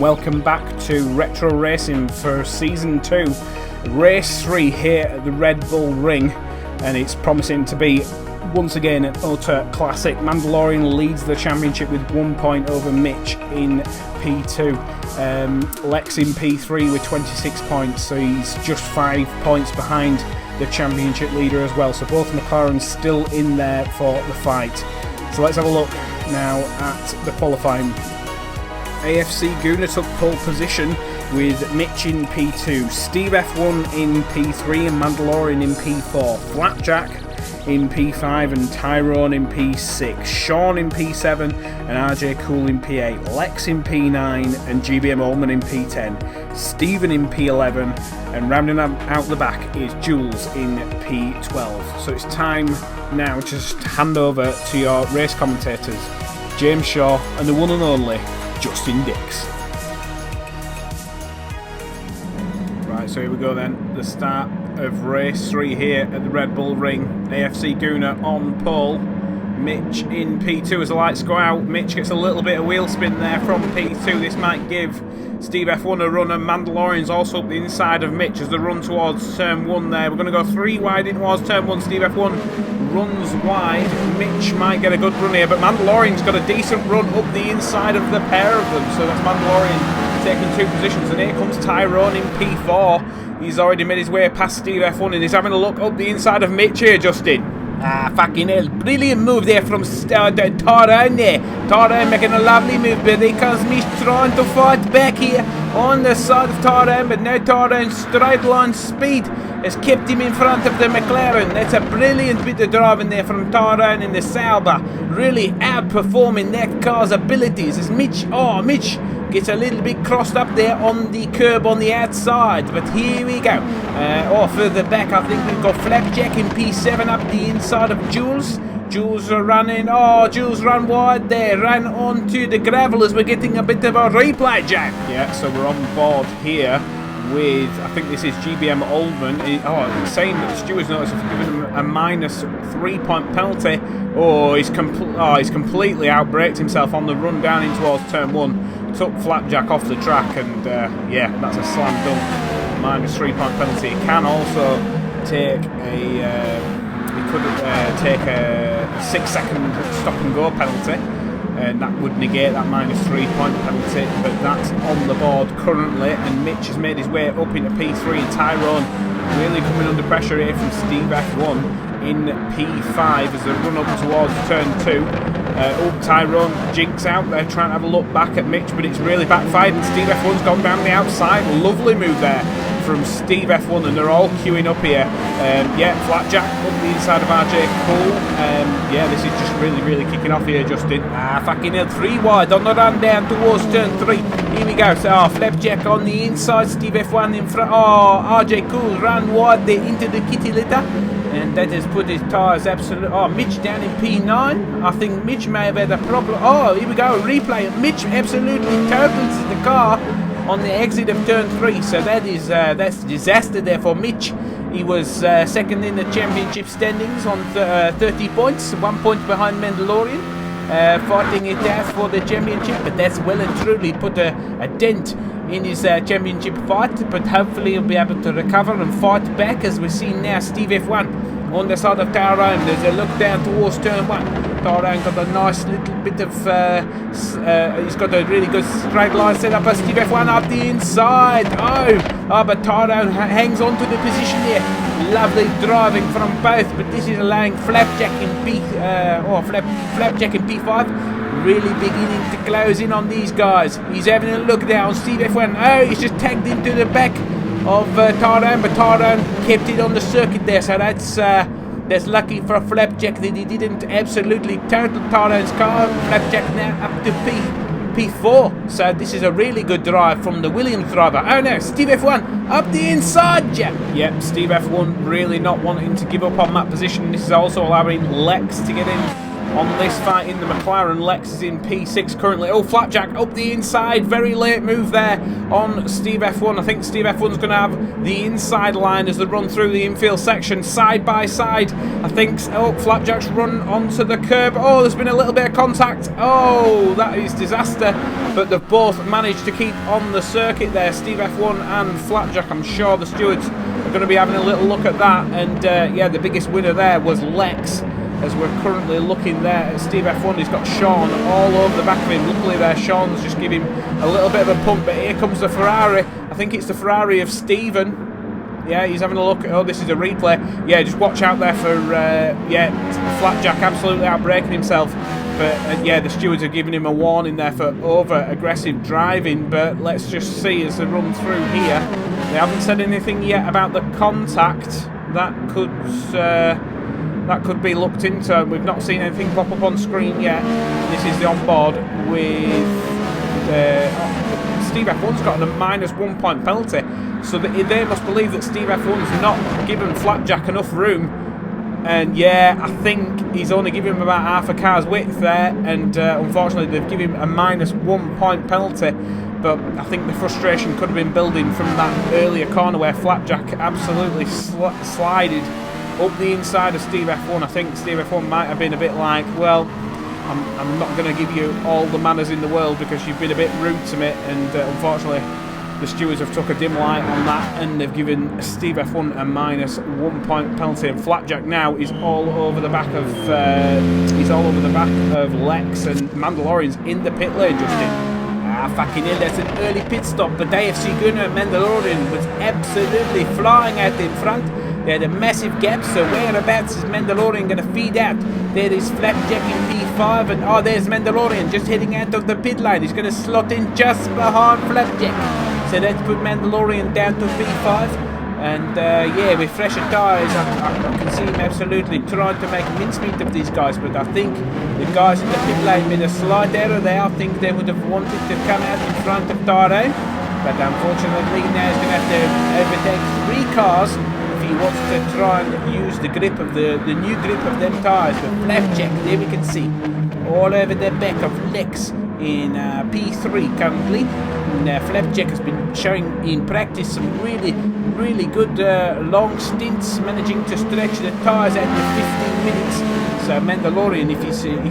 and welcome back to Retro Racing for Season 2, Race 3 here at the Red Bull Ring, and it's promising to be once again an utter classic. Mandalorian leads the championship with 1 point over Mitch in P2. Lex in P3 with 26 points, so he's just 5 points behind the championship leader as well, so both McLarens still in there for the fight. So let's have a look now at the qualifying. AFC Guna took pole position with Mitch in P2, Steve F1 in P3 and Mandalorian in P4, Flapjack in P5 and Tyrone in P6, Sean in P7 and RJ Cool in P8, Lex in P9 and GBM Ullman in P10, Stephen in P11, and rounding out the back is Jules in P12. So it's time now to just hand over to your race commentators, James Shaw and the one and only Justin Dix. Right, so here we go then, the start of race 3 here at the Red Bull Ring. AFC Guna on pole, Mitch in P2 as the lights go out. Mitch gets a little bit of wheel spin there from P2. This might give Steve F1 a run, and Mandalorian's also up the inside of Mitch as they run towards turn 1 there. We're going to go 3 wide in towards turn 1. Steve F1 runs wide. Mitch might get a good run here, but Mandalorian's got a decent run up the inside of the pair of them. So that's Mandalorian taking 2 positions, and here comes Tyrone in P4. He's already made his way past Steve F1 and he's having a look up the inside of Mitch here, Justin. Fucking hell. Brilliant move there from Tyrone there. Tyrone making a lovely move, but there comes Mitch trying to fight back here on the side of Tyrone, but now Tyrone's straight line speed has kept him in front of the McLaren. That's a brilliant bit of driving there from Tyrone in the Sauber, really outperforming that car's abilities as Mitch gets a little bit crossed up there on the curb on the outside, but here we go. Further back I think we've got Flapjack in P7 up the inside of Jules. Jules running, Jules ran wide there, ran onto the gravel as we're getting a bit of a replay, Jack. Yeah, so we're on board here with, I think this is GBM Ullman. It's saying that the stewards notice have given him a minus 3 point penalty. He's completely outbraked himself on the run down in towards turn 1. Took Flapjack off the track, and that's a slam dunk. Minus 3 point penalty. He can also take take a 6-second stop and go penalty, and that would negate that minus 3 point penalty, but that's on the board currently, and Mitch has made his way up into P3, and Tyrone really coming under pressure here from Steve F1 in P5 as they run up towards turn 2. Tyrone jinks out there trying to have a look back at Mitch, but it's really backfired and Steve F1's gone down the outside. Lovely move there from Steve F1, and they're all queuing up here. Flapjack up the inside of RJ Cool. This is just really kicking off here, Justin. Fucking hell, 3 wide on the run down towards turn 3. Here we go. So Flapjack on the inside, Steve F1 in front. RJ Cool ran wide there into the kitty litter, and that has put his tyres absolutely... Mitch down in P9. I think Mitch may have had a problem. Here we go, replay. Mitch absolutely totals the car on the exit of turn 3. So that's a disaster there for Mitch. He was second in the championship standings on 30 points, 1 point behind Mandalorian, fighting it out for the championship. But that's well and truly put a dent in his championship fight, but hopefully he'll be able to recover and fight back, as we're seeing now Steve F1 on the side of Tyrone. There's a look down towards turn 1. Tyrone got a nice little bit of he's got a really good straight line set up as Steve F1 up the inside. But Tyrone hangs on to the position here. Lovely driving from both, but this is allowing Flapjack in P5 really beginning to close in on these guys. He's having a look down Steve F1. He's just tagged into the back of Tyrone, but Tyrone kept it on the circuit there, so that's lucky for Flapjack that he didn't absolutely total Tyrone's car. Flapjack now up to P4, so this is a really good drive from the Williams driver. Steve F1 up the inside, Jack. Yep, Steve F1 really not wanting to give up on that position. This is also allowing Lex to get in on this fight in the McLaren. Lex is in P6 currently. Oh, Flapjack up the inside. Very late move there on Steve F1. I think Steve F1's going to have the inside line as they run through the infield section side by side. I think, oh, Flapjack's run onto the curb. Oh, there's been a little bit of contact. Oh, that is disaster. But they've both managed to keep on the circuit there, Steve F1 and Flapjack. I'm sure the stewards are going to be having a little look at that. And yeah, the biggest winner there was Lex, as we're currently looking there at Steve F1. He's got Sean all over the back of him. Luckily there, Sean's just giving him a little bit of a pump, but here comes the Ferrari. I think it's the Ferrari of Steven. Yeah, he's having a look. Oh, this is a replay. Yeah, just watch out there for, yeah, Flapjack absolutely outbraking himself. But, yeah, the stewards are giving him a warning there for over-aggressive driving. But let's just see as they run through here. They haven't said anything yet about the contact. That could be looked into. We've not seen anything pop up on screen yet. This is the onboard with Steve F1's got a -1 point penalty, so they must believe that Steve F1's not given Flapjack enough room. And yeah, I think he's only giving him about half a car's width there, and unfortunately they've given him a -1 point penalty. But I think the frustration could have been building from that earlier corner where Flapjack absolutely slided up the inside of Steve F1. I think Steve F1 might have been a bit like, well, I'm not going to give you all the manners in the world because you've been a bit rude to me. And unfortunately, the stewards have took a dim light on that, and they've given Steve F1 a -1 point penalty. And Flapjack now is all over the back of Lex, and Mandalorian's in the pit lane, Justin. Fucking hell, that's an early pit stop, but AFC Gunner and Mandalorian was absolutely flying out in front. They had a massive gap, so whereabouts is Mandalorian going to feed out? There is Flapjack in P5, and oh, there's Mandalorian just heading out of the pit lane. He's going to slot in just behind Flapjack. So let's put Mandalorian down to P5. And yeah, with fresher tyres, I can see him absolutely trying to make mincemeat of these guys. But I think the guys in the pit lane made a slight error there. I think they would have wanted to come out in front of Tyrone. But unfortunately, now he's going to have to overtake 3 cars if he wants to try and use the grip of the new grip of them tyres. But Flapjack, there we can see, all over the back of Lex in P3 currently. And Flapjack has been showing in practice some really good long stints, managing to stretch the tyres out to 15 minutes. So Mandalorian, if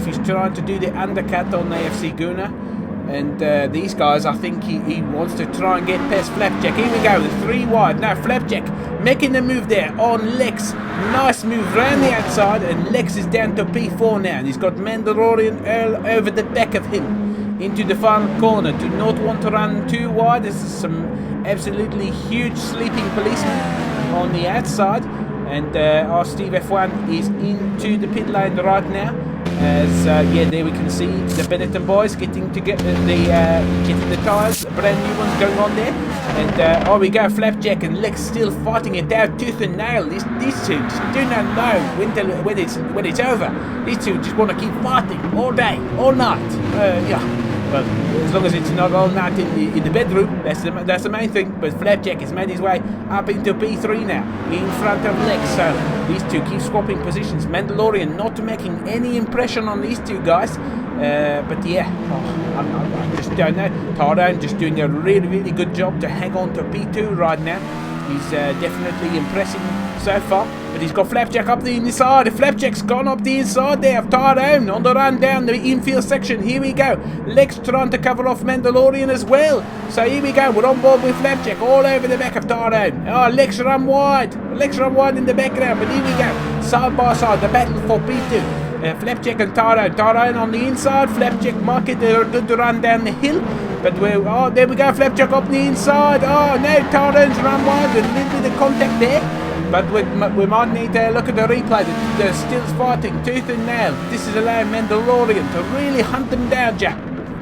he's trying to do the undercut on AFC Gunner, and these guys, I think he wants to try and get past Flapjack. Here we go, the 3 wide. Now Flapjack making the move there on Lex. Nice move round the outside, and Lex is down to P4 now. And he's got Mandalorian all over the back of him into the final corner. Do not want to run too wide. This is some absolutely huge sleeping policemen on the outside. And our Steve F1 is into the pit lane right now. As yeah, there we can see the Benetton boys getting the tyres, brand new ones going on there. And oh, we go, Flapjack and Lex still fighting it out tooth and nail. These two just do not know when it's over. These two just want to keep fighting all day, all night. Yeah. Well, as long as it's not all night in the bedroom, that's the main thing. But Flapjack has made his way up into P3 now, in front of Lex. So these two keep swapping positions. Mandalorian not making any impression on these two guys. But yeah, I just don't know. Tyrone just doing a really good job to hang on to P2 right now. He's definitely impressing so far. But he's got Flapjack up the inside. Flapjack's gone up the inside there of Tyrone on the run down the infield section. Here we go. Lex trying to cover off Mandalorian as well. So here we go. We're on board with Flapjack all over the back of Tyrone. Oh, Lex run wide. Lex run wide in the background. But here we go. Side by side, the battle for P2. Flapjack and Tyrone. Tyrone on the inside. Flapjack might get a good run down the hill. But oh, there we go. Flapjack up the inside. Oh, no. Tyrone's run wide with a little bit of contact there. But we might need to look at the replay. They're still fighting tooth and nail. This is allowing Mandalorian to really hunt them down, Jack.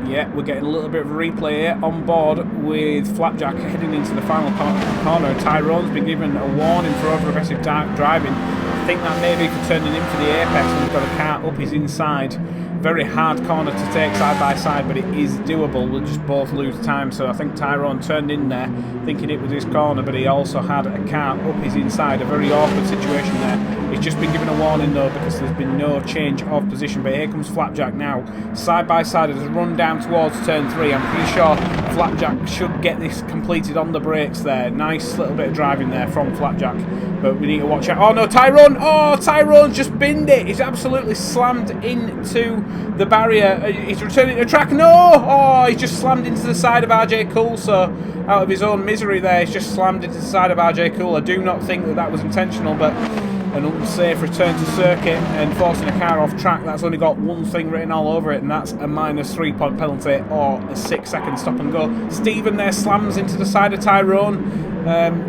Yeah, we're getting a little bit of a replay here on board with Flapjack heading into the final corner. Tyrone's been given a warning for over-aggressive driving. I think that may be for turning in for the apex when he's got a car up his inside. Very hard corner to take side by side, but it is doable. We'll just both lose time. So I think Tyrone turned in there thinking it was his corner, but he also had a car up his inside. A very awkward situation there. He's just been given a warning though because there's been no change of position. But here comes Flapjack now. Side by side as a run down towards turn 3. I'm pretty sure Flapjack should get this completed on the brakes there. Nice little bit of driving there from Flapjack. But we need to watch out. Oh no, Tyrone! Oh, Tyrone's just binned it. He's absolutely slammed into the barrier. He's returning to track. No! Oh, he's just slammed into the side of RJ Cool. So out of his own misery there, he's just slammed into the side of RJ Cool. I do not think that that was intentional, but an unsafe return to circuit and forcing a car off track. That's only got one thing written all over it, and that's a minus 3-point penalty or a 6-second stop and go. Stephen there slams into the side of Tyrone.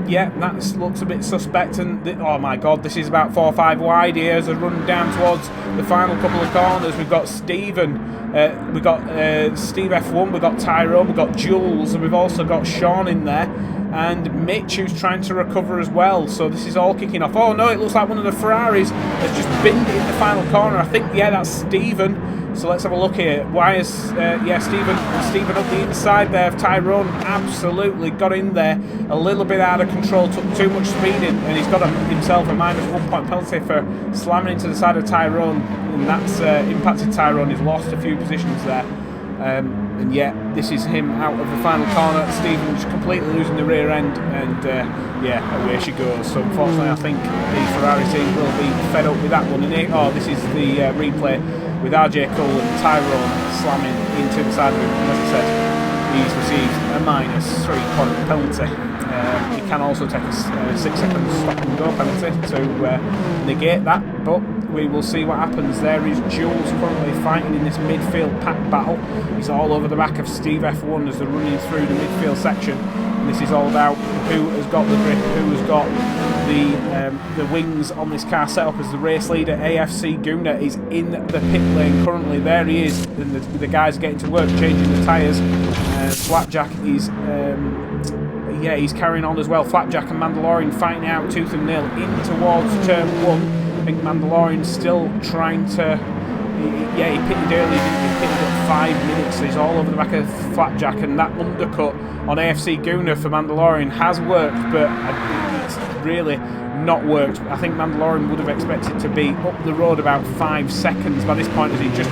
Yeah, that looks a bit suspect, and oh my god, this is about 4 or 5 wide here as a run down towards the final couple of corners. We've got Stephen, we've got Steve F1, we've got Tyrone, we've got Jules, and we've also got Sean in there, and Mitch, who's trying to recover as well. So this is all kicking off. Oh no, it looks like one of the Ferraris has just binned it in the final corner. I think, yeah, that's Stephen. So let's have a look here. Why is, yeah, Stephen up the inside there of Tyrone. Absolutely got in there. A little bit out of control, took too much speed in, and he's got himself a minus 1-point penalty for slamming into the side of Tyrone. And that's impacted Tyrone. He's lost a few positions there. And yeah, this is him out of the final corner. Stephen just completely losing the rear end, and yeah, away she goes. So unfortunately, I think the Ferrari team will be fed up with that one. And oh, this is the replay with RJ Cole and Tyrone slamming into the side of him. And as I said, he's received a minus 3-point penalty. He can also take a 6-second stop and go penalty to negate that, but we will see what happens. There is Jules currently fighting in this midfield pack battle. He's all over the back of Steve F1 as they're running through the midfield section. And this is all about who has got the grip, who has got the wings on this car set up as the race leader. AFC Guna is in the pit lane currently. There he is, and the guys are getting to work changing the tyres. Flapjack is yeah, he's carrying on as well. Flapjack and Mandalorian fighting out tooth and nail in towards turn 1. I think Mandalorian's still trying to... Yeah, he pitted early, he pitted at 5 minutes, so he's all over the back of Flapjack, and that undercut on AFC Guna for Mandalorian has worked, but it's really not worked. I think Mandalorian would have expected to be up the road about 5 seconds by this point, as he just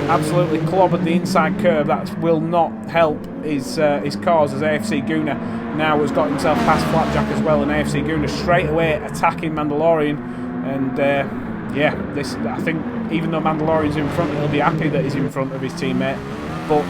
absolutely clobbered the inside curb. That will not help his cause, as AFC Guna now has got himself past Flapjack as well, and AFC Guna straight away attacking Mandalorian. And yeah, this, I think even though Mandalorian's in front, he'll be happy that he's in front of his teammate. But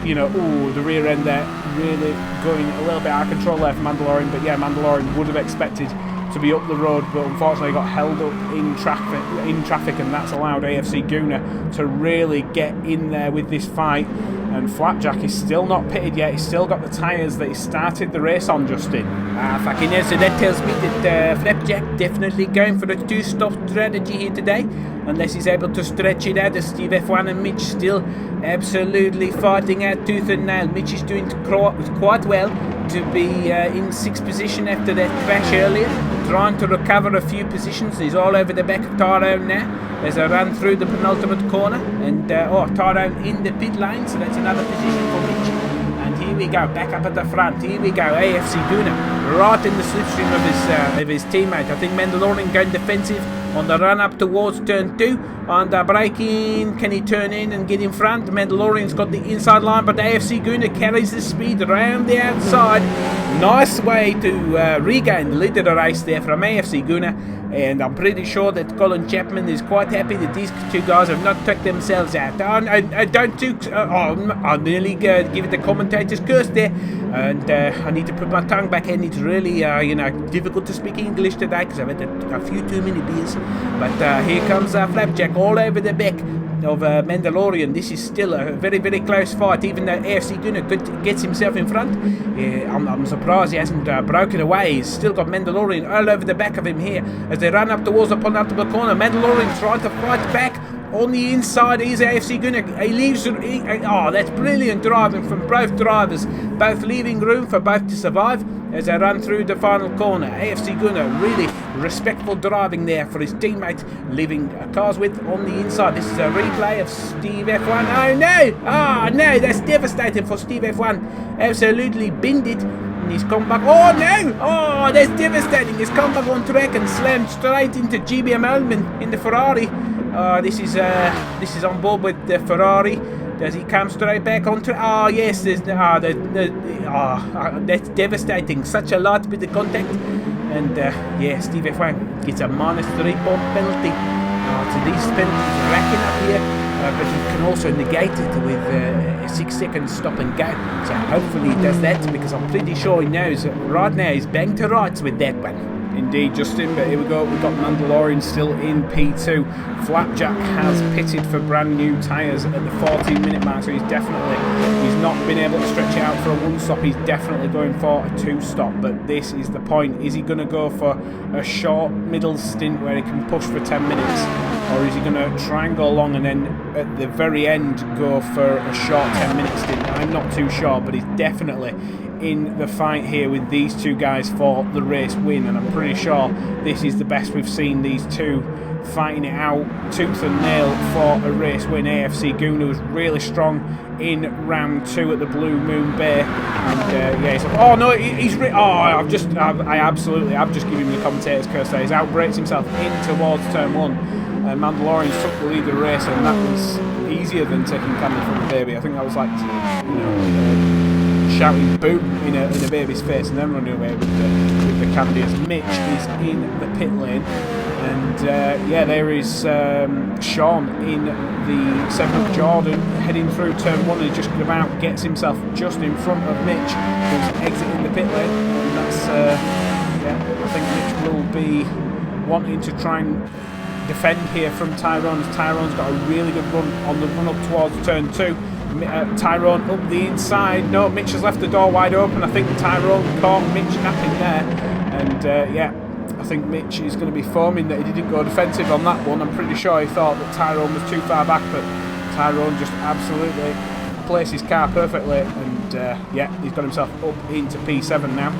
you know, ooh, the rear end there really going a little bit out of control there for Mandalorian. But yeah, Mandalorian would have expected to be up the road, but unfortunately got held up in traffic, and that's allowed AFC Guna to really get in there with this fight. And Flapjack is still not pitted yet. He's still got the tyres that he started the race on, Justin. Fucking hell, so that tells me that Flapjack definitely going for a 2-stop strategy here today. Unless he's able to stretch it out, as Steve F1 and Mitch still absolutely fighting out tooth and nail. Mitch is doing quite well to be in 6th position after that crash earlier, trying to recover a few positions. He's all over the back of Tyrone now as I run through the penultimate corner, and Tyrone in the pit lane, so that's another position for Mitch. And here we go, back up at the front. Here we go, AFC Guna right in the slipstream of his teammate. I think Mandalorian going defensive on the run up towards turn 2, and braking. Can he turn in and get in front? Mandalorian's got the inside line, but AFC Guna carries the speed around the outside. Nice way to regain the lead of the race there from AFC Guna, and I'm pretty sure that Colin Chapman is quite happy that these two guys have not took themselves out. I nearly give the commentator's curse there, and I need to put my tongue back in. It's really difficult to speak English today because I've had a few too many beers. But here comes Flapjack all over the back of Mandalorian. This is still a very, very close fight, even though AFC Guna gets himself in front. I'm surprised he hasn't broken away. He's still got Mandalorian all over the back of him here as they run up towards the penultimate corner. Mandalorian trying to fight back. On the inside is AFC Guna. He leaves. Oh, that's brilliant driving from both drivers, both leaving room for both to survive. as I ran through the final corner. AFC Gunner, really respectful driving there for his teammate, leaving a car's width on the inside. This is a replay of Steve F1. Oh no! Oh no, that's devastating for Steve F1. Absolutely binned it. And he's come back. Oh no! Oh, that's devastating. He's come back on track and slammed straight into GBM Ullman in the Ferrari. This is on board with the Ferrari. Does he come straight back on track? Oh yes, there's that's devastating. Such a lot with the contact. And yeah, Steve F1 gets a -3 point penalty. So these penalties are racking up here, but he can also negate it with a 6-second stop and go. So hopefully he does that, because I'm pretty sure he knows that right now he's banged to rights with that one. Indeed, Justin, but here we go. We've got Mandalorian still in P2. Flapjack has pitted for brand new tyres at the 14-minute mark, so he's not been able to stretch it out for a 1-stop. He's definitely going for a 2-stop, but this is the point. Is he going to go for a short middle stint where he can push for 10 minutes, or is he going to try and go long and then at the very end go for a short 10-minute stint? I'm not too sure, but he's definitely in the fight here with these two guys for the race win, and I'm pretty sure this is the best we've seen these two fighting it out tooth and nail for a race win. AFC Guna was really strong in round 2 at the Blue Moon Bay, and yeah, he's, oh no, I've just given him the commentator's curse there. He's outbrakes himself in towards turn 1. Mandalorian took the lead of the race, and that was easier than taking candy from a baby. I think that was like, shouting boo in a baby's face and then running away with the candy, as Mitch is in the pit lane. And yeah, there is Sean in the 7-up Jordan heading through turn 1, and he just about gets himself just in front of Mitch, who's exiting the pit lane. And that's yeah, I think Mitch will be wanting to try and defend here from Tyrone, as Tyrone's got a really good run on the run up towards turn 2. Tyrone up the inside. No, Mitch has left the door wide open. I think Tyrone caught Mitch napping there, and yeah, I think Mitch is going to be foaming that he didn't go defensive on that one. I'm pretty sure he thought that Tyrone was too far back, but Tyrone just absolutely placed his car perfectly, and yeah, he's got himself up into P7 now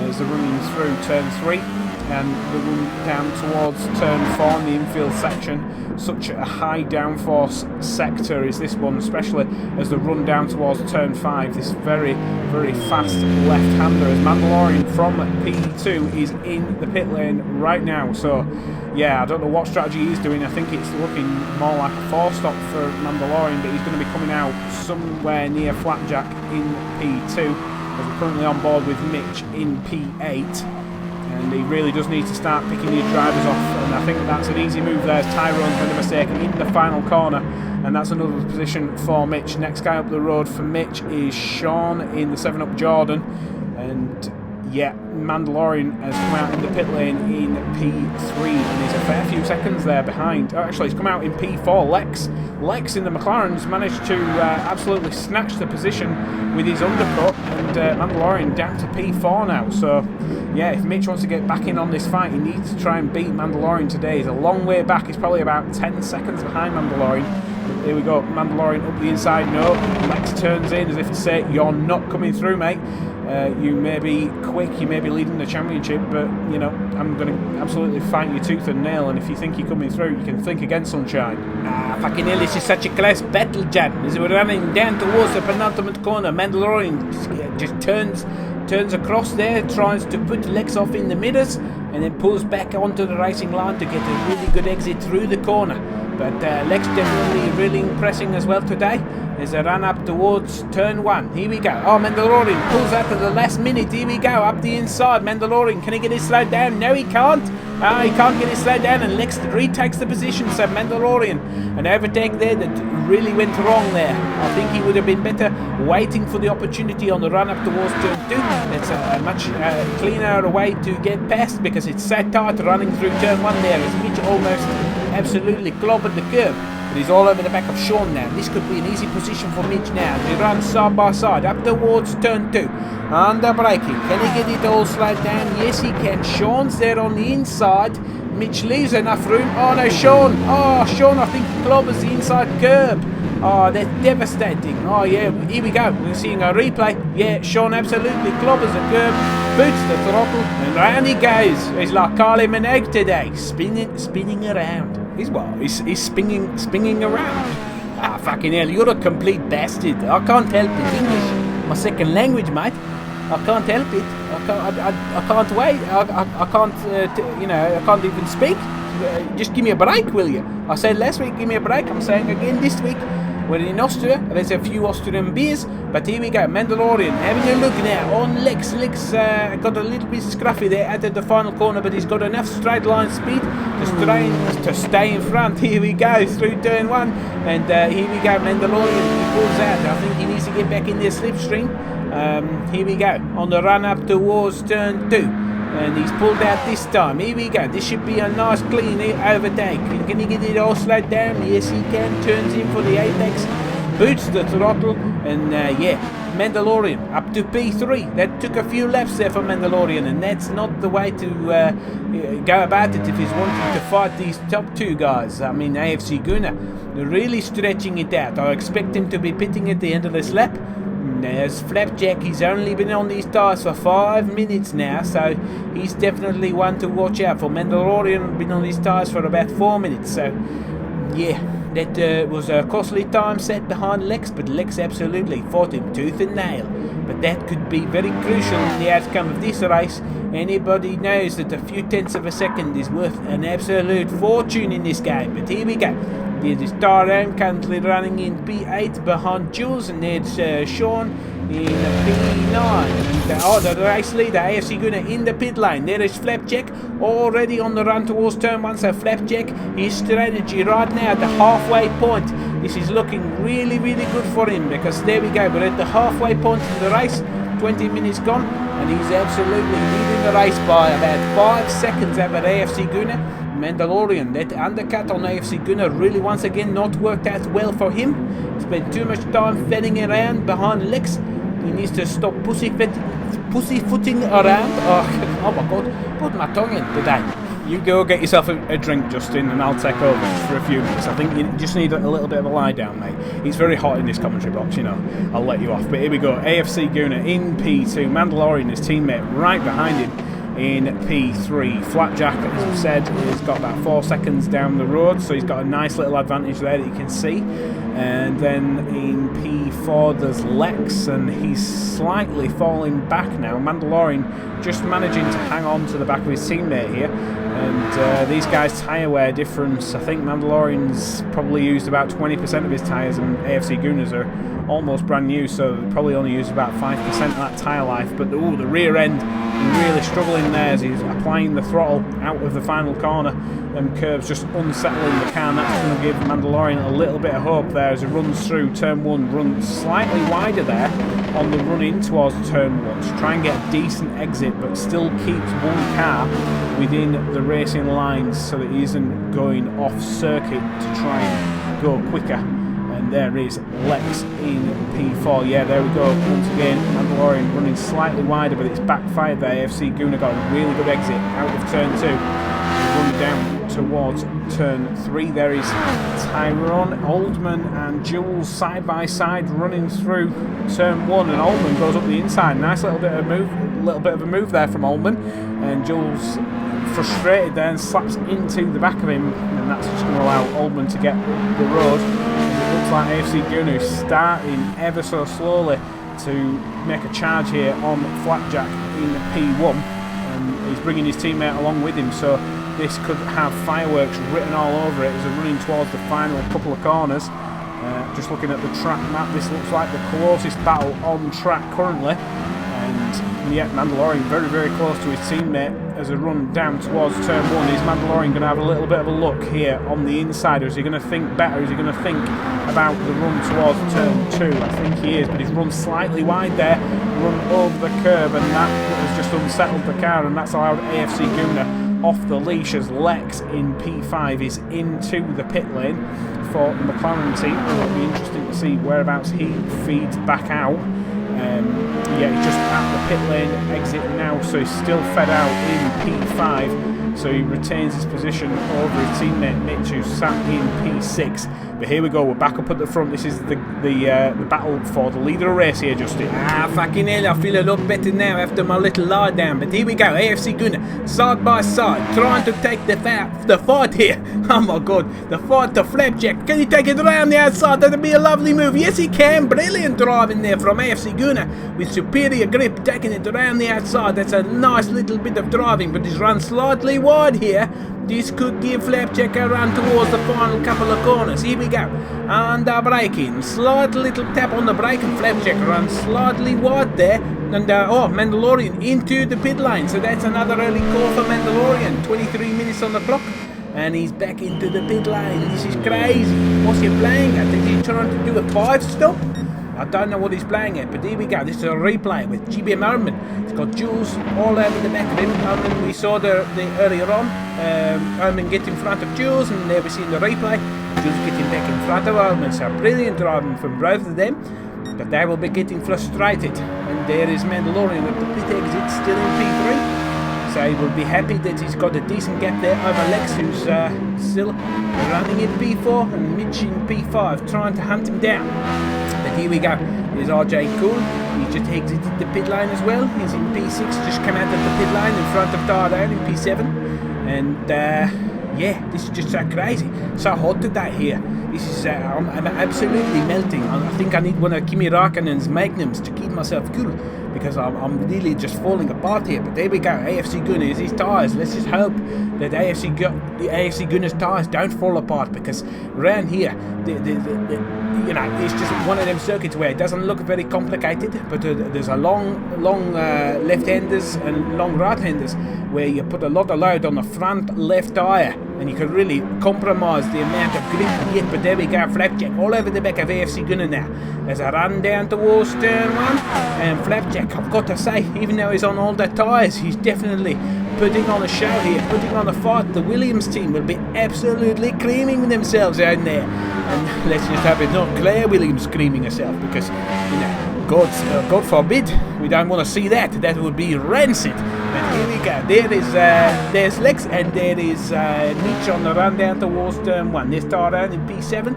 as the running through turn 3 and the run down towards turn 4 in the infield section. Such a high downforce sector is this one, especially as the run down towards turn 5. This very, very fast left-hander, as Mandalorian from P2 is in the pit lane right now. So yeah, I don't know what strategy he's doing. I think it's looking more like a 4-stop for Mandalorian, but he's going to be coming out somewhere near Flapjack in P2, as we're currently on board with Mitch in P8. And he really does need to start picking these drivers off, and I think that's an easy move there. Tyrone's made a mistake in the final corner, and that's another position for Mitch. Next guy up the road for Mitch is Sean in the 7-up Jordan, and yeah, Mandalorian has come out in the pit lane in P3, and he's a fair few seconds there behind. Oh, actually, he's come out in P4. Lex in the McLaren's managed to absolutely snatch the position with his undercut, and Mandalorian down to P4 now. So yeah, if Mitch wants to get back in on this fight, he needs to try and beat Mandalorian today. He's a long way back. He's probably about 10 seconds behind Mandalorian. Here we go, Mandalorian up the inside. No, Lex turns in as if to say, you're not coming through, mate. You may be quick, you may be leading the championship, but, you know, I'm going to absolutely fight you tooth and nail, and if you think you're coming through, you can think again, sunshine. Fucking hell, this is such a close battle, Jan. As we're running down towards the penultimate corner, Mandalorian just turns across there, tries to put Lex off in the middles, and then pulls back onto the racing line to get a really good exit through the corner. But Lex definitely really impressing as well today as I run up towards turn 1. Here we go. Oh, Mandalorian pulls out at the last minute. Here we go, up the inside. Mandalorian, can he get it slowed down? No, he can't. He can't get it slowed down, and Lex retakes the position. So Mandalorian, an overtake there that really went wrong there. I think he would have been better waiting for the opportunity on the run up towards turn 2. It's a much cleaner way to get past, because it's so tight running through turn 1 there, as Mitch almost absolutely clobbered the curb. But he's all over the back of Sean now. This could be an easy position for Mitch now. He runs side by side up towards turn 2. Under braking. Can he get it all slowed down? Yes, he can. Sean's there on the inside. Mitch leaves enough room. Oh no, Sean. Oh, Sean, I think he clobbers the inside curb. Oh, that's devastating. Oh yeah, here we go. We're seeing a replay. Yeah, Sean absolutely clobbers the curb. boots the throttle, and round he goes. He's like Carly Minogue today, spinning around. He's what? He's spinning around. Ah, fucking hell, you're a complete bastard. I can't help it. English, my second language, mate. I can't help it. I can't wait. I can't, I can't even speak. Just give me a break, will you? I said last week, give me a break. I'm saying again this week. We're in Austria. There's a few Austrian beers, but here we go. Mandalorian having a look now on Lex. Lex got a little bit scruffy there at the final corner, but he's got enough straight line speed to stay in front. Here we go through turn 1, and here we go. Mandalorian, he pulls out. I think he needs to get back in their slipstream. Here we go on the run up towards turn 2. And he's pulled out this time. Here we go. This should be a nice clean overtake. Can he get it all slowed down? Yes, he can. Turns in for the apex. Boots the throttle. And Mandalorian up to P3. That took a few laps there for Mandalorian. And that's not the way to go about it if he's wanting to fight these top 2 guys. I mean, AFC Gunnar. They're really stretching it out. I expect him to be pitting at the end of this lap. There's Flapjack. He's only been on these tyres for 5 minutes now, so he's definitely one to watch out for. Mandalorian been on these tyres for about 4 minutes, so yeah, that was a costly time set behind Lex, but Lex absolutely fought him tooth and nail. But that could be very crucial in the outcome of this race. Anybody knows that a few tenths of a second is worth an absolute fortune in this game. But here we go. There's Tyrone currently running in P8 behind Jules, and there's Sean in P9. The race leader, AFC Gunnar, in the pit lane. There is Flapjack already on the run towards turn 1. So Flapjack, his strategy right now at the halfway point. This is looking really, really good for him, because there we go. We're at the halfway point in the race. 20 minutes gone, and he's absolutely leading the race by about 5 seconds over AFC Gunnar. Mandalorian, that undercut on AFC Gunnar really once again not worked out well for him. Spent too much time fanning around behind Lex. He needs to stop pussyfooting around. Oh my god, put my tongue in today. You go get yourself a drink, Justin, and I'll take over just for a few minutes. I think you just need a little bit of a lie down, mate. It's very hot in this commentary box, you know. I'll let you off. But here we go. AFC Gunnar in P2. Mandalorian, his teammate, right behind him in P3. Flapjack, as I've said, has got about 4 seconds down the road, so he's got a nice little advantage there that you can see. And then in P4 there's Lex, and he's slightly falling back now. Mandalorian just managing to hang on to the back of his teammate here. And these guys' tyre wear difference, I think Mandalorian's probably used about 20% of his tyres, and AFC Gunnars are almost brand new, so they probably only used about 5% of that tyre life. But the rear end really struggling there as he's applying the throttle out of the final corner. Them curves just unsettling the car, and that's going to give Mandalorian a little bit of hope there as he runs through turn 1, runs slightly wider there on the run in towards turn 1 to try and get a decent exit, but still keeps one car within the racing lines so that he isn't going off circuit to try and go quicker. And there is Lex in P4. Yeah, there we go. Once again, Mandalorian running slightly wider, but it's backfired there. AFC Gunnar got a really good exit out of turn 2. Running down towards turn 3. There is Tyrone, Oldman and Jules side by side running through turn 1, and Oldman goes up the inside. Nice little bit of a move there from Oldman, and Jules frustrated there and slaps into the back of him, and that's just going to allow Oldman to get the road. It looks like AFC Gunnar starting ever so slowly to make a charge here on Flapjack in P1, and he's bringing his teammate along with him, so this could have fireworks written all over it as they're running towards the final couple of corners. Just looking at the track map, this looks like the closest battle on track currently, and yet Mandalorian very, very close to his teammate as they run down towards turn 1. Is Mandalorian going to have a little bit of a look here on the inside, or is he going to think better? Is he going to think about the run towards turn 2? I think he is, but he's run slightly wide there, run over the curb, and that has just unsettled the car, and that's allowed AFC Gunnar off the leash as Lex in P5 is into the pit lane for the McLaren team. It'll be interesting to see whereabouts he feeds back out. Yeah, he's just at the pit lane exit now, so he's still fed out in P5, so he retains his position over his teammate Mitch, who's sat in P6. But here we go, we're back up at the front. This is the the battle for the leader of race here, Justin. Ah, fucking hell, I feel a lot better now after my little lie down. But here we go, AFC Gunner, side by side, trying to take the fight here. Oh my god, the fight to Flapjack. Can he take it around the outside? That'd be a lovely move. Yes, he can. Brilliant driving there from AFC Gunner with superior grip, taking it around the outside. That's a nice little bit of driving, but he's run slightly wide here. This could give Flapjack a run towards the final couple of corners. Here we go. And braking. Slight little tap on the brake and Flapjack runs slightly wide there. And Mandalorian into the pit lane. So that's another early call for Mandalorian. 23 minutes on the clock. And he's back into the pit lane. This is crazy. What's he playing at? Is he trying to do a 5-stop? I don't know what he's playing at, but here we go. This is a replay with GBM Oman. He's got Jules all over the back of him. Oman, we saw the earlier on. Oman get in front of Jules, and there we see in the replay. Jules getting back in front of Oman. So brilliant driving from both of them. But they will be getting frustrated. And there is Mandalorian at the pit exit, still in P3. So he will be happy that he's got a decent gap there over Lex, who's still running in P4, and Mitch in P5, trying to hunt him down. But here we go. Here's RJ Cool. He just exited the pit lane as well. He's in P6, just come out of the pit lane in front of Dardown in P7. And yeah, this is just so crazy. So hot today here. This is I'm absolutely melting. I think I need one of Kimi Raikkonen's Magnums to keep myself cool, because I'm really just falling apart here. But there we go. AFC Gunner is his tyres. Let's just hope that the AFC Gunner's tyres don't fall apart, because around here, you know, it's just one of them circuits where it doesn't look very complicated, but there's a long left-handers and long right-handers where you put a lot of load on the front left tyre, and you can really compromise the amount of grip you get. But there we go, Flapjack all over the back of AFC Gunner now. There's a run down towards turn 1, and Flapjack, I've got to say, even though he's on all the tyres, he's definitely putting on a show here, putting on a fight. The Williams team will be absolutely creaming themselves out there. And let's just hope it's not Claire Williams screaming herself, because, you know, God forbid, we don't want to see that. That would be rancid. But here we go. There's Lex, and there is Nietzsche on the run down towards turn 1. There's Taran in P7.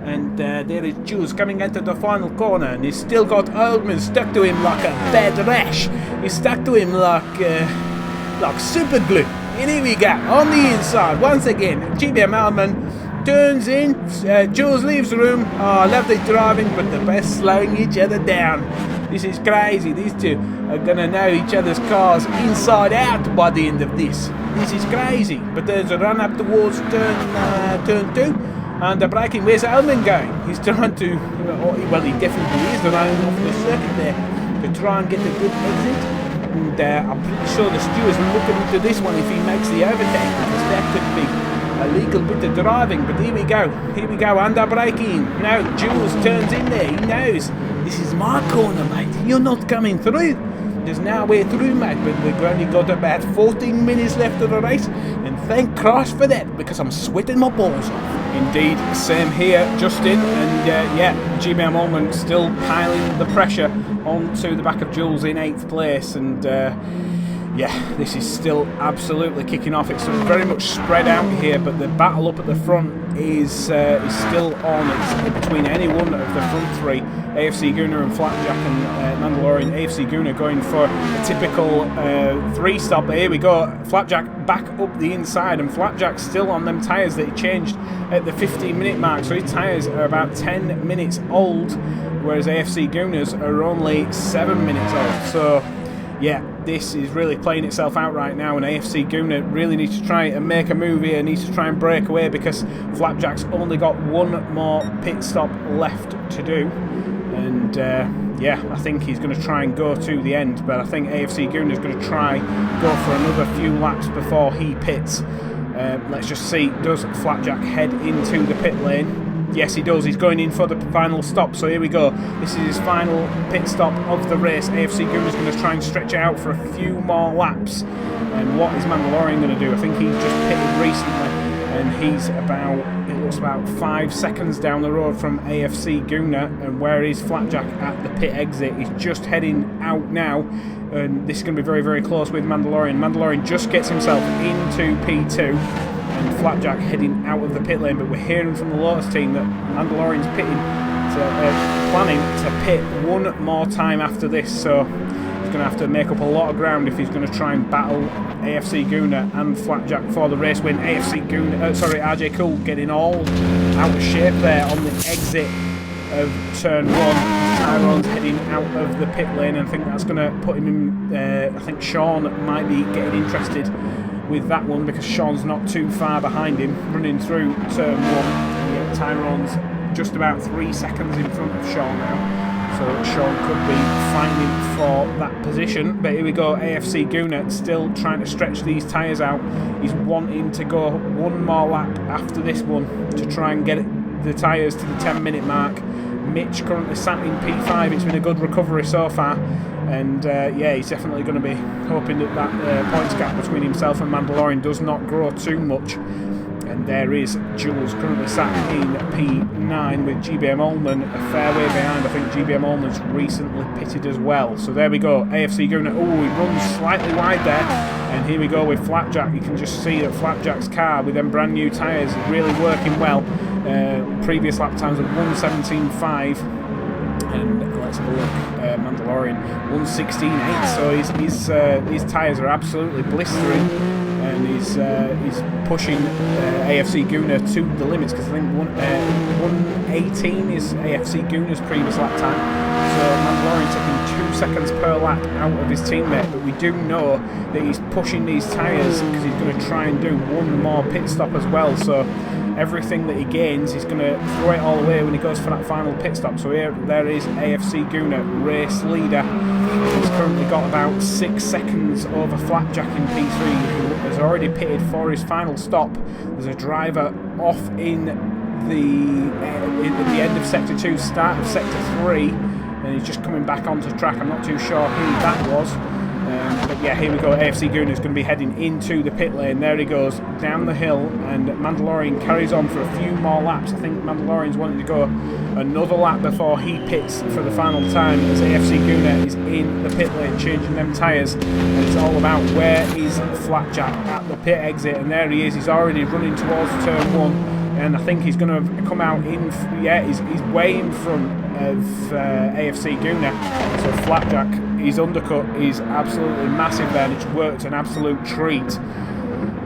And there is Jules coming into the final corner, and he's still got Oldman stuck to him like a bad rash. He's stuck to him like super glue. And here we go, on the inside, once again, GBM Oldman turns in, Jules leaves the room. Oh, lovely driving, but the best slowing each other down. This is crazy. These two are going to know each other's cars inside out by the end of this. This is crazy. But there's a run up towards turn 2. And the braking, where's Oldman going? He's trying to, well, he definitely is running off the circuit there to try and get a good exit. And I'm pretty sure the stewards are looking into this one if he makes the overtake, because that could be a legal bit of driving. But here we go, under braking. Now Jules turns in there, he knows, this is my corner, mate, you're not coming through. There's no way through, mate, but we've only got about 14 minutes left of the race, and thank Christ for that, because I'm sweating my balls off. Indeed, same here, Justin, and yeah, GBM Oldman still piling the pressure onto the back of Jules in 8th place, and yeah, this is still absolutely kicking off. It's very much spread out here, but the battle up at the front is still on. It's between any one of the front three, AFC Gunner and Flapjack and Mandalorian. AFC Gunner going for a typical 3-stop. Here we go, Flapjack back up the inside, and Flapjack's still on them tyres that he changed at the 15-minute mark, so his tyres are about 10 minutes old, whereas AFC Gunners are only 7 minutes old. So yeah, this is really playing itself out right now, and AFC Gunner really needs to try and make a move here, needs to try and break away, because Flapjack's only got one more pit stop left to do. And yeah, I think he's going to try and go to the end, but I think AFC Gunner's going to try go for another few laps before he pits. Let's just see, does Flapjack head into the pit lane? Yes, he does. He's going in for the final stop. So here we go. This is his final pit stop of the race. AFC Gunner's going to try and stretch it out for a few more laps. And what is Mandalorian going to do? I think he's just pitted recently, and he's about, it looks about 5 seconds down the road from AFC Gunner. And where is Flapjack at the pit exit? He's just heading out now, and this is going to be very, very close with Mandalorian. Mandalorian just gets himself into P2, and Flapjack heading out of the pit lane, but we're hearing from the Lotus team that Mandalorian's pitting planning to pit one more time after this, so he's going to have to make up a lot of ground if he's going to try and battle AFC Guna and Flapjack for the race win. RJ Cool getting all out of shape there on the exit of turn 1. Tyron's heading out of the pit lane, and I think that's going to put him in. I think Sean might be getting interested with that one because Sean's not too far behind him, running through turn 1. Yeah, Tyron's just about 3 seconds in front of Sean now, so Sean could be fighting for that position. But here we go, AFC Guna still trying to stretch these tyres out. He's wanting to go one more lap after this one to try and get the tyres to the 10-minute mark. Mitch currently sat in P5. It's been a good recovery so far, and yeah, he's definitely going to be hoping that that points gap between himself and Mandalorian does not grow too much. And there is Jules currently sat in P9 with GBM Ullman a fair way behind. I think GBM Ullman's recently pitted as well. So there we go, AFC Guna. Oh, he runs slightly wide there. And here we go with Flapjack. You can just see that Flapjack's car with them brand new tyres is really working well. Previous lap times of 1:17.5. And let's have a look, Mandalorian 1:16.8. So his tyres are absolutely blistering. And he's pushing AFC Guna to the limits, because I think 1:18 is AFC Guna's previous lap time. So Mandalorian taking 2 seconds per lap out of his teammate, but we do know that he's pushing these tyres because he's going to try and do one more pit stop as well. So everything that he gains, he's going to throw it all away when he goes for that final pit stop. So there is AFC Guna, race leader. He's currently got about 6 seconds over Flapjack in P3, who has already pitted for his final stop. There's a driver off in the end of Sector 2, start of Sector 3, and he's just coming back onto track. I'm not too sure who that was. But yeah, here we go. AFC Guna is going to be heading into the pit lane. There he goes, down the hill, and Mandalorian carries on for a few more laps. I think Mandalorian's wanting to go another lap before he pits for the final time, as AFC Guna is in the pit lane changing them tyres. And it's all about where is Flapjack at the pit exit, and there he is. He's already running towards turn 1, and I think he's going to come out in. Yeah, he's way in front of AFC Guna. So Flapjack, his undercut is absolutely massive there, and it's worked an absolute treat.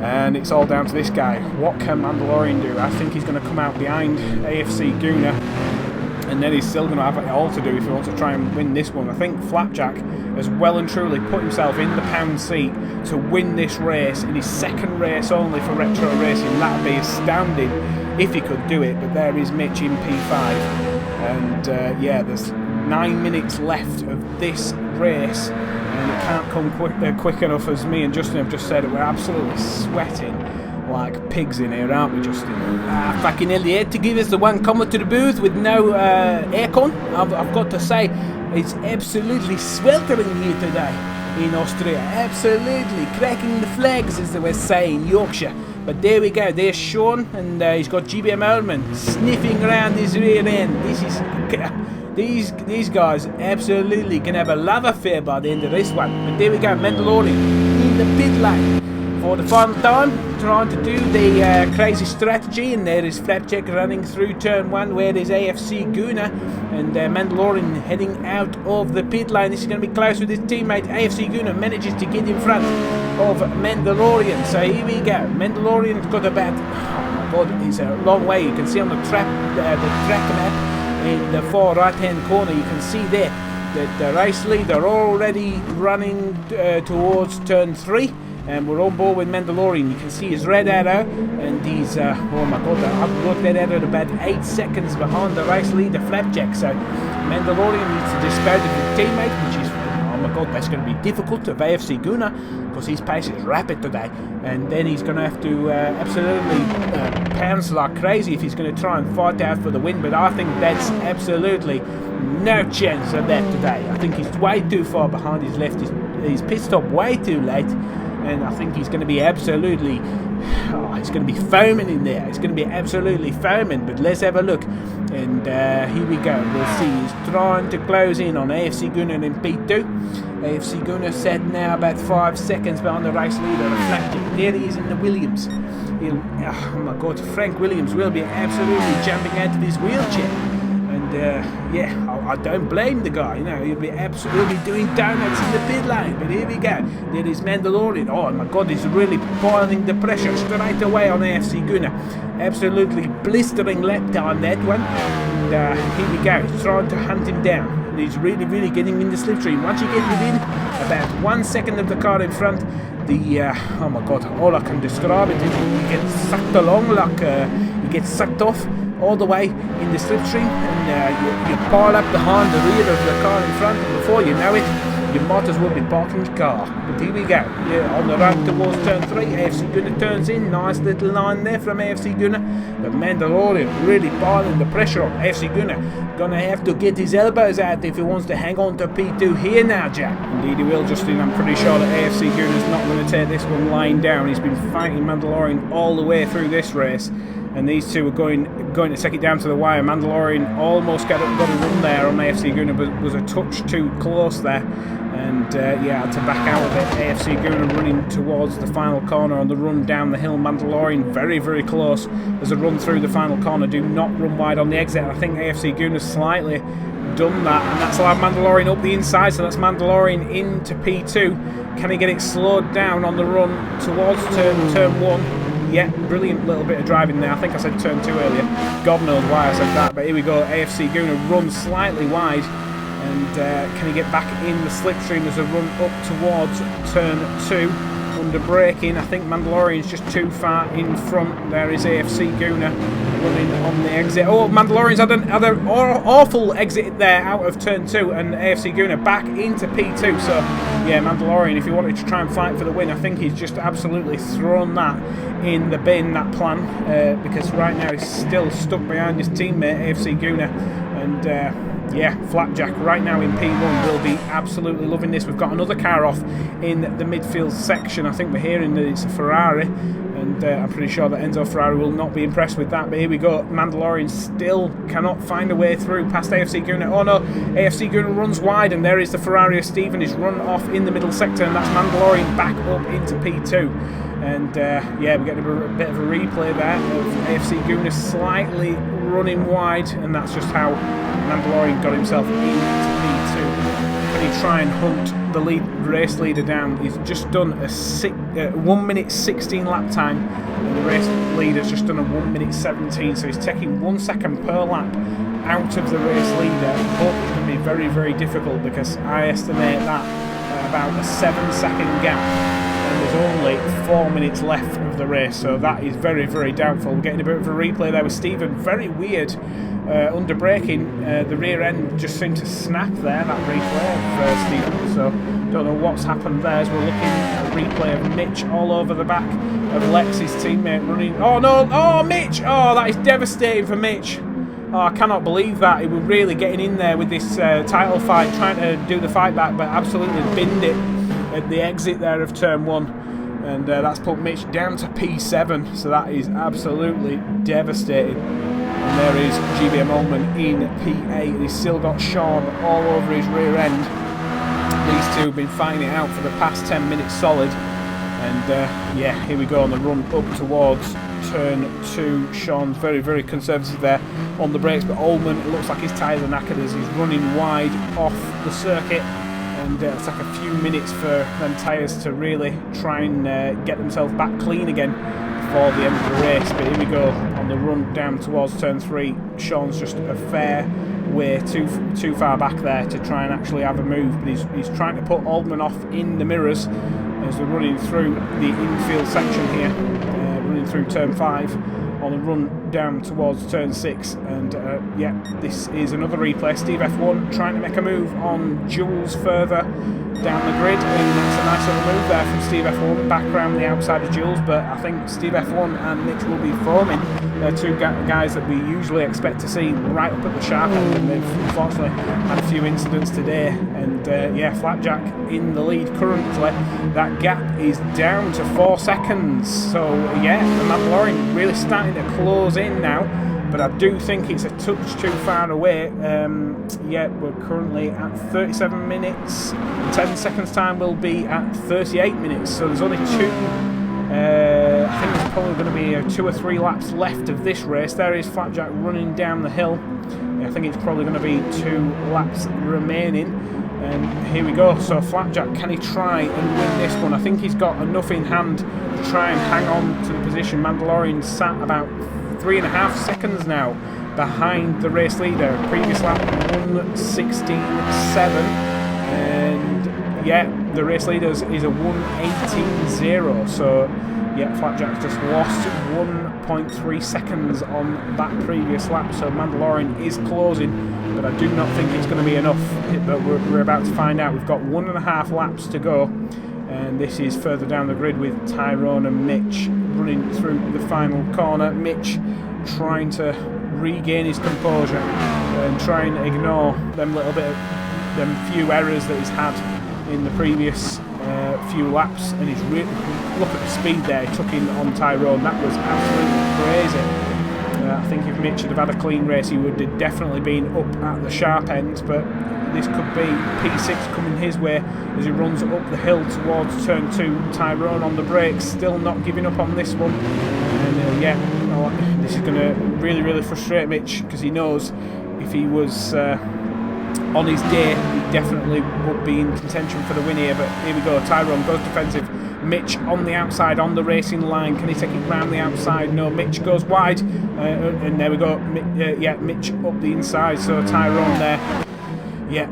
And it's all down to this guy. What can Mandalorian do? I think he's going to come out behind AFC Guna, and then he's still going to have it all to do if he wants to try and win this one. I think Flapjack has well and truly put himself in the pound seat to win this race in his second race only for Retro Racing. That would be astounding if he could do it, but there is Mitch in P5. And yeah, there's 9 minutes left of this race, and it can't come quick enough, as me and Justin have just said. We're absolutely sweating like pigs in here, aren't we, Justin? Fucking idiot, to give us the one coming to the booth with no aircon. I've got to say, it's absolutely sweltering here today in Austria. Absolutely cracking the flags, as they were saying, Yorkshire. But there we go, there's Sean, and he's got GBM Ullman sniffing around his rear end. These guys absolutely can have a love affair by the end of this one. But there we go, Mandalorian in the pit lane for the final time, trying to do the crazy strategy. And there is Flapjack running through turn 1, where there's AFC Guna, and Mandalorian heading out of the pit lane. This is going to be close with his teammate. AFC Guna manages to get in front of Mandalorian. So here we go, Mandalorian's got about, oh my god, it's a long way. You can see on the track map in the far right hand corner, you can see there that the race leader already running towards turn 3, and we're on board with Mandalorian. You can see his red arrow, and he's oh my god, I've worked that out at about 8 seconds behind the race leader Flapjack. So Mandalorian needs to dispose of his teammate, which is, oh my god, that's going to be difficult of AFC Guna, because his pace is rapid today, and then he's going to have to absolutely pounce like crazy if he's going to try and fight out for the win. But I think that's absolutely no chance of that today. I think he's way too far behind. He's left his pit stop way too late, and I think he's going to be absolutely, he's going to be foaming in there. He's going to be absolutely foaming. But let's have a look, and here we go. We'll see. He's trying to close in on AFC Guna in P2. AFC Guna set now about 5 seconds behind the race leader, Flapjack. There he is in the Williams. Oh my god, Frank Williams will be absolutely jumping out of his wheelchair. And And yeah, I don't blame the guy. You know, he'll be absolutely doing donuts in the pit line. But here we go. There is Mandalorian. Oh my God, he's really boiling the pressure straight away on AFC Gunner. Absolutely blistering lap time, that one. And here we go. He's trying to hunt him down. And he's really, really getting in the slipstream. Once you get within about 1 second of the car in front, oh my God, all I can describe it is he gets sucked along like he gets sucked off all the way in the slipstream, and you pile up behind the rear of the car in front, and before you know it, you might as well be parking the car. But here we go. Yeah, on the run towards turn 3, AFC Gunner turns in. Nice little line there from AFC Gunner. But Mandalorian really piling the pressure on AFC Gunner. Gonna have to get his elbows out if he wants to hang on to P2 here now, Jack. Indeed he will, Justin. I'm pretty sure that AFC Gunner's not going to take this one lying down. He's been fighting Mandalorian all the way through this race. And these two are going to take it down to the wire. Mandalorian almost got a run there on AFC Gunner, but was a touch too close there. And yeah, had to back out of it. AFC Gunner running towards the final corner on the run down the hill. Mandalorian very, very close as a run through the final corner. Do not run wide on the exit. I think AFC Gunner's slightly done that, and that's allowed Mandalorian up the inside, so that's Mandalorian into P2. Can he get it slowed down on the run towards turn 1? Yeah, brilliant little bit of driving there. I think I said turn 2 earlier. God knows why I said that, but here we go. AFC Gunner runs slightly wide, and can he get back in the slipstream as a run up towards turn 2? Under braking, I think Mandalorian's just too far in front. There is AFC Gunner running on the exit. Oh, Mandalorian's had an awful exit there out of turn 2, and AFC Gunner back into P2. So yeah, Mandalorian, if he wanted to try and fight for the win, I think he's just absolutely thrown that in the bin, that plan, because right now he's still stuck behind his teammate AFC Gunner. And yeah, Flapjack right now in P1 will be absolutely loving this. We've got another car off in the midfield section. I think we're hearing that it's a Ferrari, and I'm pretty sure that Enzo Ferrari will not be impressed with that. But here we go. Mandalorian still cannot find a way through past AFC Gunner. Oh no, AFC Gunner runs wide, and there is the Ferrari of Stephen. He's run off in the middle sector, and that's Mandalorian back up into P2. And yeah, we get a bit of a replay there of AFC Gunner slightly running wide, and that's just how Mandalorian got himself into P2. Can he try and hunt the race leader down? He's just done a 1 minute 16 lap time, and the race leader's just done a 1 minute 17, so he's taking 1 second per lap out of the race leader. But it's going to be very, very difficult, because I estimate that about a 7-second gap, and there's only 4 minutes left of the race, so that is very, very doubtful. We're getting a bit of a replay there with Stephen. Very weird. Under braking, the rear end just seemed to snap there, that replay of Stephen, so don't know what's happened there, as we're looking at a replay of Mitch all over the back of Lex, his teammate, running. Oh no, oh Mitch, oh that is devastating for Mitch. Oh, I cannot believe that. He was really getting in there with this title fight, trying to do the fight back, but absolutely binned it at the exit there of turn 1. And that's put Mitch down to P7, so that is absolutely devastating. And there is GBM Ullman in P8, and he's still got Sean all over his rear end. These two have been fighting it out for the past 10 minutes solid. And yeah, here we go on the run up towards turn 2. Sean's very, very conservative there on the brakes, but Ullman, it looks like his tyres are knackered as he's running wide off the circuit. And it's like a few minutes for them tyres to really try and get themselves back clean again before the end of the race. But here we go on the run down towards turn 3. Sean's just a fair way too far back there to try and actually have a move, but he's trying to put Aldman off in the mirrors as we're running through the infield section here, running through turn 5 on the run down towards turn 6. And yeah, this is another replay. Steve F1 trying to make a move on Jules further down the grid, and that's a nice little move there from Steve F1 back around the outside of Jules. But I think Steve F1 and Mitch will be forming. They're two guys that we usually expect to see right up at the sharp end, and they've unfortunately had a few incidents today. And yeah, Flapjack in the lead currently. That gap is down to 4 seconds. So yeah, the Mandalorian really starting to close in now, but I do think it's a touch too far away. Yeah, we're currently at 37 minutes. In 10 seconds time we'll be at 38 minutes, so there's only two. I think there's probably going to be 2 or 3 laps left of this race. There is Flapjack running down the hill. I think it's probably going to be 2 laps remaining. And here we go. So Flapjack, can he try and win this one? I think he's got enough in hand to try and hang on to the position. Mandalorian sat about 3.5 seconds now behind the race leader. Previous lap 1:16.7, and yeah, the race leader is a 1:18.0. So yeah, Flapjack just lost 1.3 seconds on that previous lap. So Mandalorian is closing, but I do not think it's going to be enough. But we're about to find out. We've got 1.5 laps to go, and this is further down the grid with Tyrone and Mitch running through the final corner. Mitch trying to regain his composure and try and ignore them few errors that he's had in the previous few laps, and he's look at the speed there he took in on Tyrone. That was absolutely crazy. I think if Mitch had had a clean race, he would have definitely been up at the sharp end, but this could be P6 coming his way as he runs up the hill towards turn 2. Tyrone on the brakes, still not giving up on this one, and yeah, this is going to really, really frustrate Mitch, because he knows if he was on his day, he definitely would be in contention for the win here. But here we go, Tyrone goes defensive. Mitch on the outside, on the racing line. Can he take it round the outside? No, Mitch goes wide, and there we go. Yeah, Mitch up the inside. So Tyrone there. Yeah,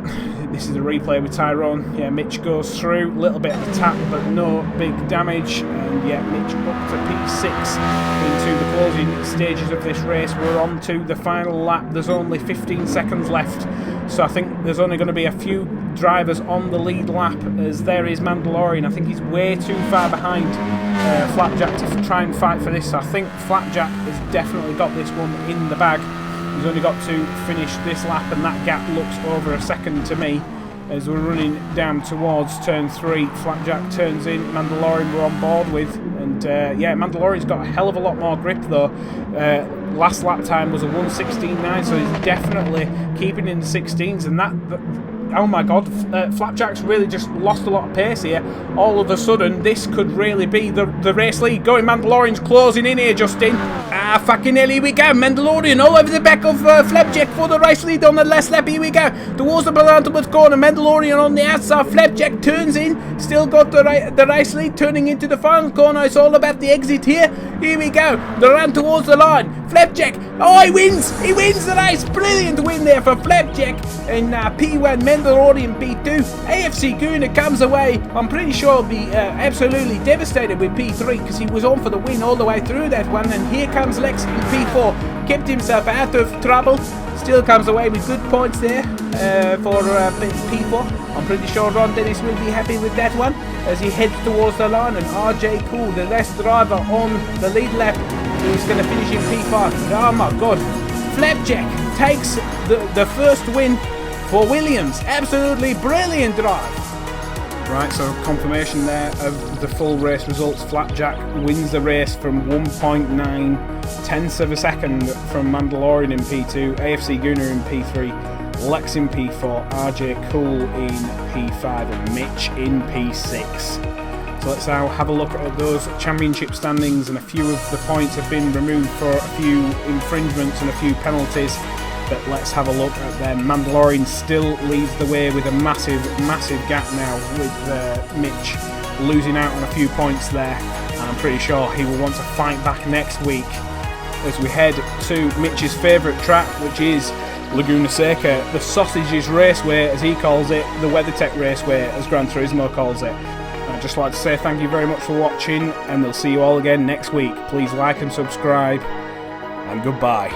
this is a replay with Tyrone. Yeah, Mitch goes through, little bit of a tap, but no big damage. And yeah, Mitch up to P6 into the closing stages of this race. We're on to the final lap. There's only 15 seconds left, so I think there's only going to be a few drivers on the lead lap, as there is Mandalorian. I think he's way too far behind Flapjack to try and fight for this. So I think Flapjack has definitely got this one in the bag. He's only got to finish this lap, and that gap looks over a second to me as we're running down towards turn 3. Flapjack turns in, Mandalorian we're on board with, and yeah, Mandalorian's got a hell of a lot more grip though. Last lap time was a 1:16.9, so he's definitely keeping in the 16s, and that oh my god, Flapjack's really just lost a lot of pace here. All of a sudden, this could really be the race lead going. Mandalorian's closing in here, Justin. Ah, fucking hell, here we go. Mandalorian all over the back of Flapjack for the race lead on the last lap. Here we go. Towards the penultimate corner. Mandalorian on the outside. Flapjack turns in. Still got the race lead turning into the final corner. It's all about the exit here. Here we go. They run towards the line. Flapjack. Oh, he wins. He wins the race. Brilliant win there for Flapjack. And P1 Mandalorian P2. AFC Gooner comes away. I'm pretty sure he'll be absolutely devastated with P3, because he was on for the win all the way through that one. And here comes Lex in P4. Kept himself out of trouble. Still comes away with good points there for P4. I'm pretty sure Ron Dennis will be happy with that one as he heads towards the line. And RJ Cool, the last driver on the lead lap, who's going to finish in P5. Oh my god. Flapjack takes the first win for Williams. Absolutely brilliant drive. Right, so confirmation there of the full race results. Flapjack wins the race from 1.9 tenths of a second from Mandalorian in P2, AFC Gooner in P3, Lex in P4, RJ Cool in P5, and Mitch in P6. So let's now have a look at those championship standings, and a few of the points have been removed for a few infringements and a few penalties. But let's have a look at them. Mandalorian still leads the way with a massive, massive gap now, with Mitch losing out on a few points there. And I'm pretty sure he will want to fight back next week as we head to Mitch's favourite track, which is Laguna Seca, the Sausages Raceway as he calls it, the WeatherTech Raceway as Gran Turismo calls it. I'd just like to say thank you very much for watching, and we'll see you all again next week. Please like and subscribe, and goodbye.